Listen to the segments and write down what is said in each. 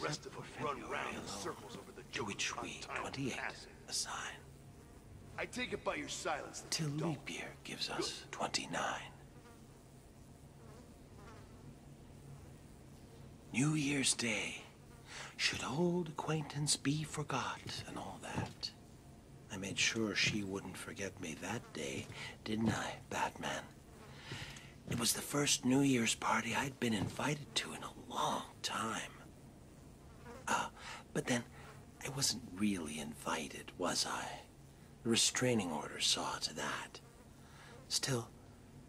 rest of them run round in circles over the to which we, 28, assign. I take it by your silence that Till you don't. leap year gives us 29. New Year's Day. Should old acquaintance be forgot and all that. I made sure she wouldn't forget me that day, didn't I, Batman? It was the first New Year's party I'd been invited to in a long time. But then I wasn't really invited, was I? The restraining order saw to that. Still,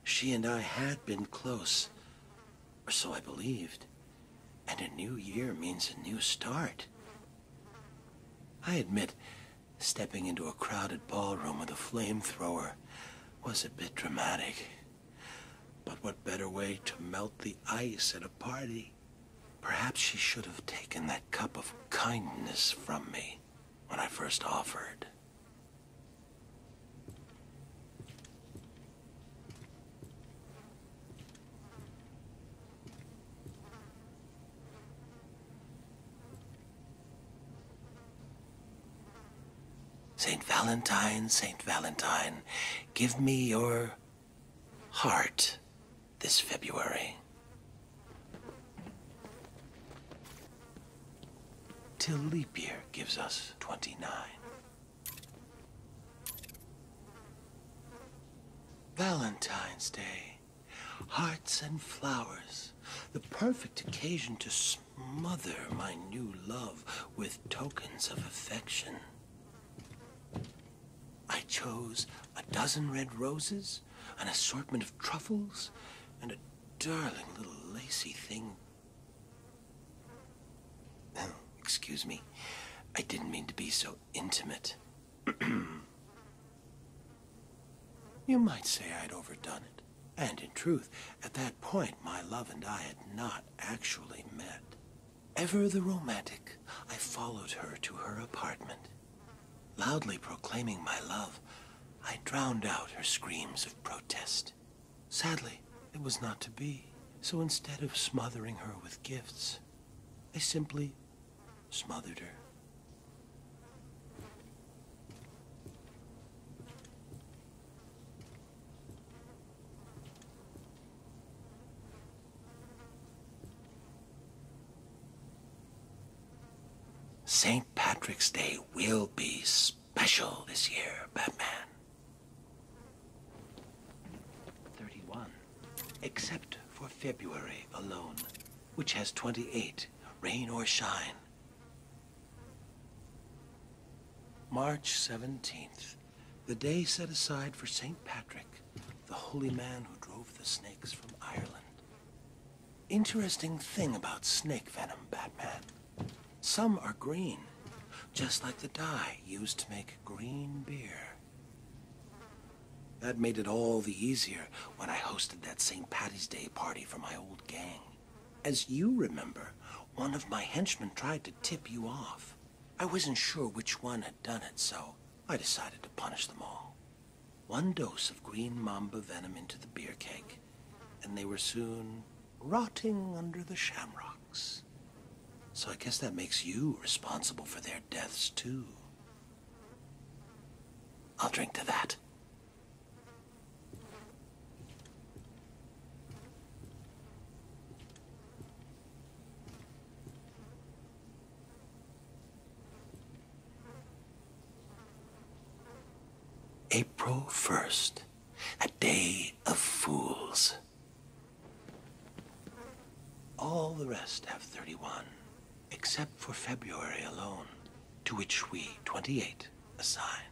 she and I had been close, or so I believed. And a new year means a new start. I admit, stepping into a crowded ballroom with a flamethrower was a bit dramatic. But what better way to melt the ice at a party? Perhaps she should have taken that cup of kindness from me when I first offered. Saint Valentine, give me your heart this February. Till leap year gives us 29. Valentine's Day, hearts and flowers, the perfect occasion to smother my new love with tokens of affection. I chose a dozen red roses, an assortment of truffles, and a darling little lacy thing. Oh, excuse me. I didn't mean to be so intimate. You might say I'd overdone it. And in truth, at that point, my love and I had not actually met. Ever the romantic, I followed her to her apartment. Loudly proclaiming my love, I drowned out her screams of protest. Sadly, it was not to be, so instead of smothering her with gifts, I simply smothered her. St. Patrick's Day will be special this year, Batman. 31, except for February alone, which has 28, rain or shine. March 17th, the day set aside for St. Patrick, the holy man who drove the snakes from Ireland. Interesting thing about snake venom, Batman. Some are green, just like the dye used to make green beer. That made it all the easier when I hosted that St. Patty's Day party for my old gang. As you remember, one of my henchmen tried to tip you off. I wasn't sure which one had done it, so I decided to punish them all. 1 dose of green mamba venom into the beer keg, and they were soon rotting under the shamrocks. So I guess that makes you responsible for their deaths, too. I'll drink to that. April 1st, a day of fools. All the rest have 31. Except for February alone, to which we, 28, assign.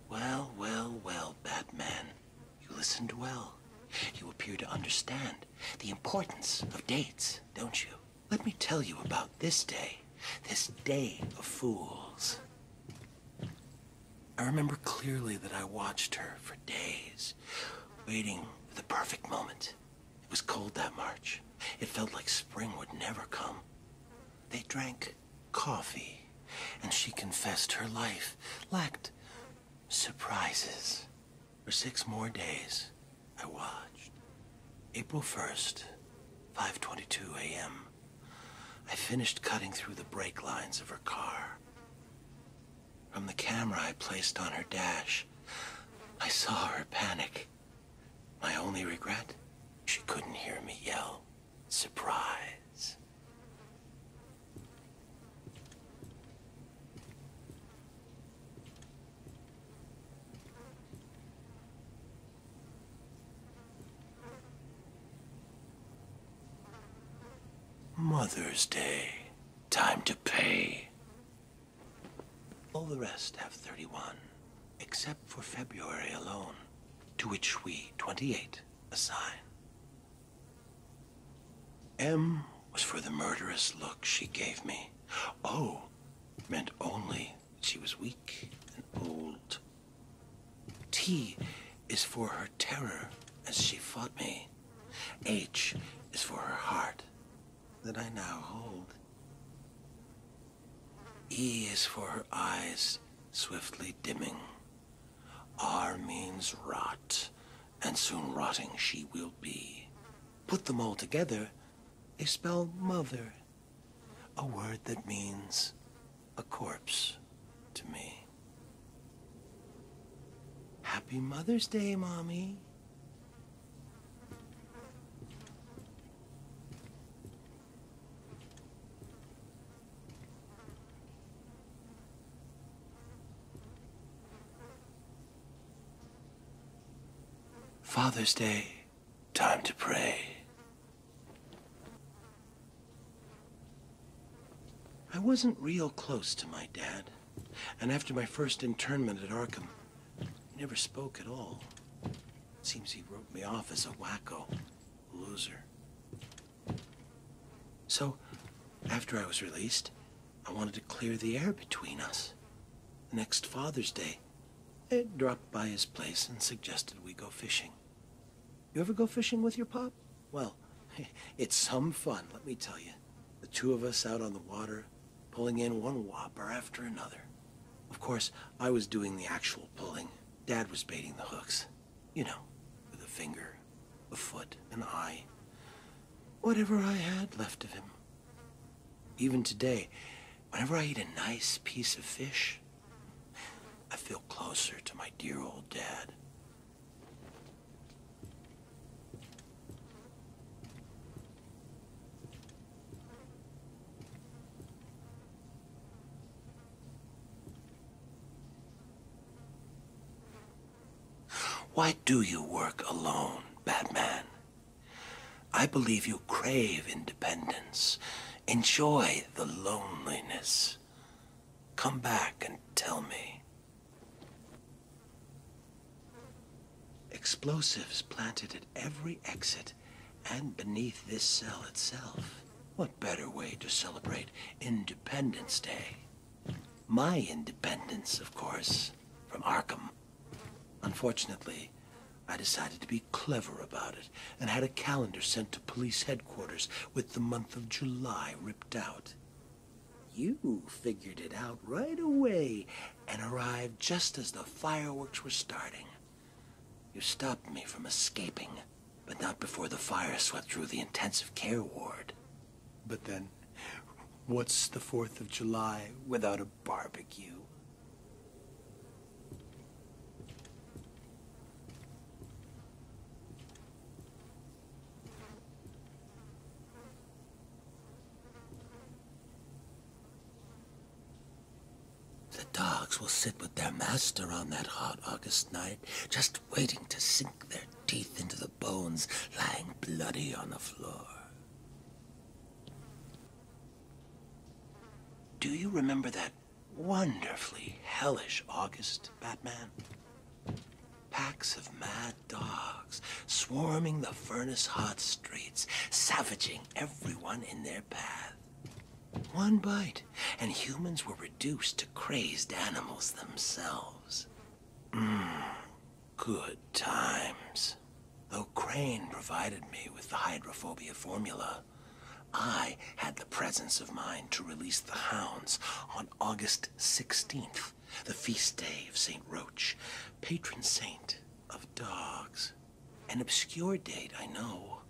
Well, well, well, Batman. You listened well. You appear to understand the importance of dates, don't you? Let me tell you about this day of fools. I remember clearly that I watched her for days, waiting for the perfect moment. It was cold that March. It felt like spring would never come. They drank coffee, and she confessed her life lacked surprises. For 6 more days, I watched. April 1st, 5:22 2 a.m. I finished cutting through the brake lines of her car. From the camera I placed on her dash, I saw her panic. My only regret? She couldn't hear me yell, "Surprise." Mother's Day. Time to pay. All the rest have 31, except for February alone, to which we, 28, assign. M was for the murderous look she gave me. O meant only that she was weak and old. T is for her terror as she fought me. H is for her heart that I now hold. E is for her eyes swiftly dimming. R means rot, and soon rotting she will be. Put them all together, they spell mother, a word that means a corpse to me. Happy Mother's Day, Mommy. Father's Day, time to pray. I wasn't real close to my dad, and after my first internment at Arkham, he never spoke at all. It seems he wrote me off as a wacko, loser. So, after I was released, I wanted to clear the air between us. Next Father's Day, I dropped by his place and suggested we go fishing. You ever go fishing with your pop? Well, it's some fun, let me tell you. The two of us out on the water, pulling in one whopper after another. Of course, I was doing the actual pulling. Dad was baiting the hooks. You know, with a finger, a foot, an eye. Whatever I had left of him. Even today, whenever I eat a nice piece of fish, I feel closer to my dear old dad. Why do you work alone, Batman? I believe you crave independence. Enjoy the loneliness. Come back and tell me. Explosives planted at every exit and beneath this cell itself. What better way to celebrate Independence Day? My independence, of course, from Arkham. Unfortunately, I decided to be clever about it and had a calendar sent to police headquarters with the month of July ripped out. You figured it out right away and arrived just as the fireworks were starting. You stopped me from escaping, but not before the fire swept through the intensive care ward. But then, what's the 4th of July without a barbecue? The dogs will sit with their master on that hot August night, just waiting to sink their teeth into the bones lying bloody on the floor. Do you remember that wonderfully hellish August, Batman? Packs of mad dogs swarming the furnace-hot streets, savaging everyone in their path. One bite, and humans were reduced to crazed animals themselves. Good times. Though Crane provided me with the hydrophobia formula, I had the presence of mind to release the hounds on August 16th, the feast day of St. Roach, patron saint of dogs. An obscure date, I know,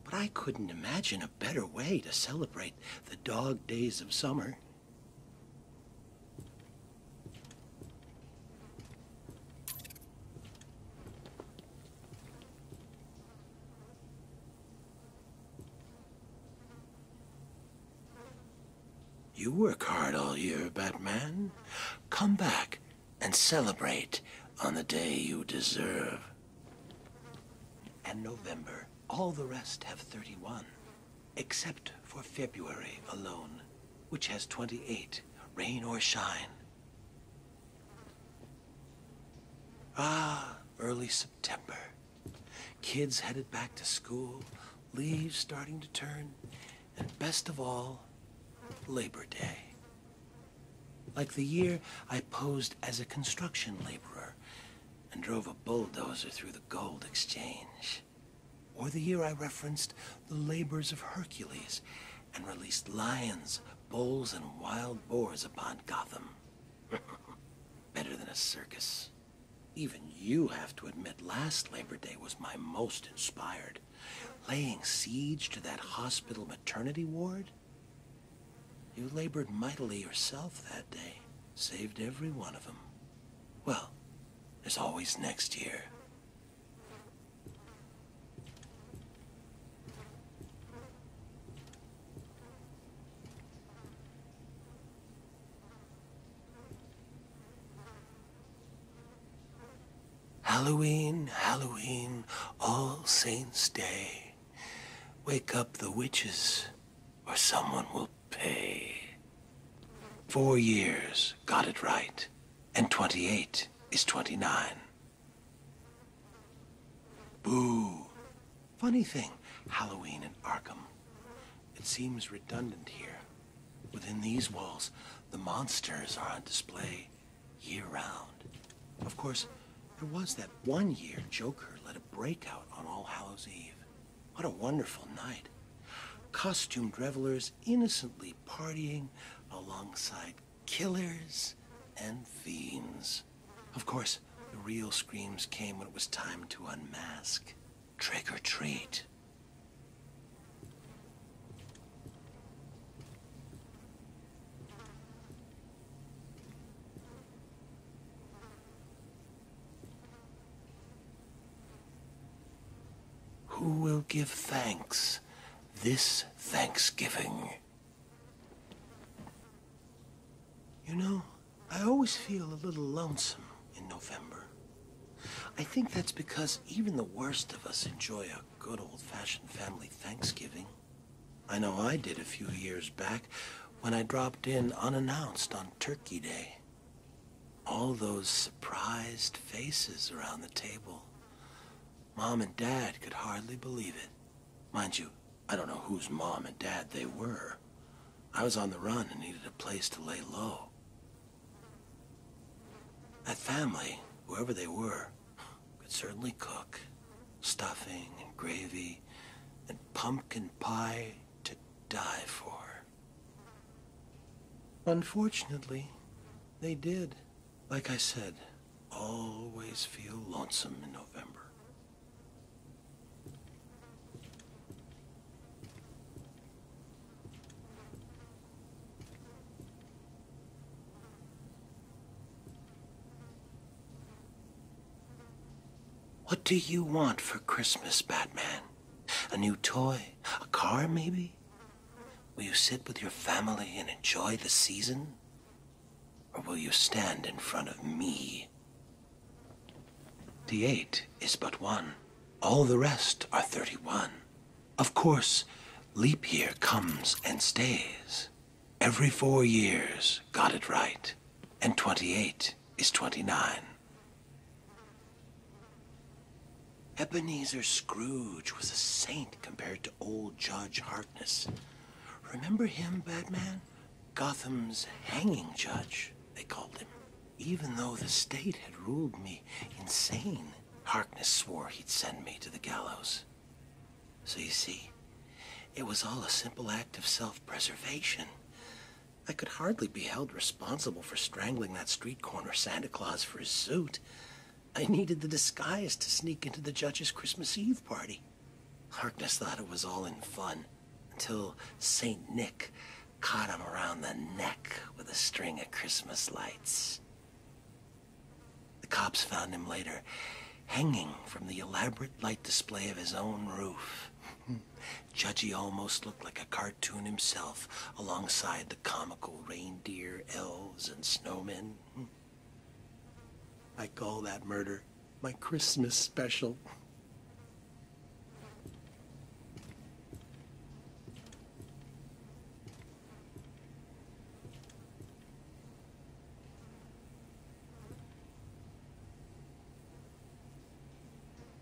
But I couldn't imagine a better way to celebrate the dog days of summer. You work hard all year, Batman. Come back and celebrate on the day you deserve. And November, all the rest have 31, except for February alone, which has 28, rain or shine. Ah, early September. Kids headed back to school, leaves starting to turn, and best of all, Labor Day. Like the year I posed as a construction laborer and drove a bulldozer through the gold exchange. Or the year I referenced the labors of Hercules and released lions, bulls, and wild boars upon Gotham. Better than a circus. Even you have to admit last Labor Day was my most inspired. Laying siege to that hospital maternity ward? You labored mightily yourself that day. Saved every one of them. Well, there's always next year. Halloween, Halloween, All Saints' Day. Wake up the witches, or someone will pay. 4 years got it right, and 28 is 29. Boo. Funny thing, Halloween in Arkham. It seems redundant here. Within these walls, the monsters are on display year-round. Of course, there was that one year Joker led a breakout on All Hallows Eve. What a wonderful night. Costumed revelers innocently partying alongside killers and fiends. Of course, the real screams came when it was time to unmask. Trick or treat. Who will give thanks this Thanksgiving? You know, I always feel a little lonesome in November. I think that's because even the worst of us enjoy a good old-fashioned family Thanksgiving. I know I did a few years back when I dropped in unannounced on Turkey Day. All those surprised faces around the table. Mom and Dad could hardly believe it. Mind you, I don't know whose mom and dad they were. I was on the run and needed a place to lay low. That family, whoever they were, could certainly cook. Stuffing and gravy and pumpkin pie to die for. Unfortunately, they did. Like I said, always feel lonesome in November. What do you want for Christmas, Batman? A new toy? A car, maybe? Will you sit with your family and enjoy the season? Or will you stand in front of me? The 8 is but 1. All the rest are 31. Of course, leap year comes and stays. Every 4 years got it right, and 28 is 29. Ebenezer Scrooge was a saint compared to old Judge Harkness. Remember him, Batman? Gotham's hanging judge, they called him. Even though the state had ruled me insane, Harkness swore he'd send me to the gallows. So you see, it was all a simple act of self-preservation. I could hardly be held responsible for strangling that street corner Santa Claus for his suit. I needed the disguise to sneak into the judge's Christmas Eve party. Harkness thought it was all in fun, until Saint Nick caught him around the neck with a string of Christmas lights. The cops found him later, hanging from the elaborate light display of his own roof. Judgy almost looked like a cartoon himself, alongside the comical reindeer, elves, and snowmen. I call that murder my Christmas special.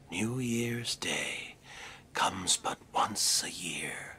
New Year's Day comes but once a year.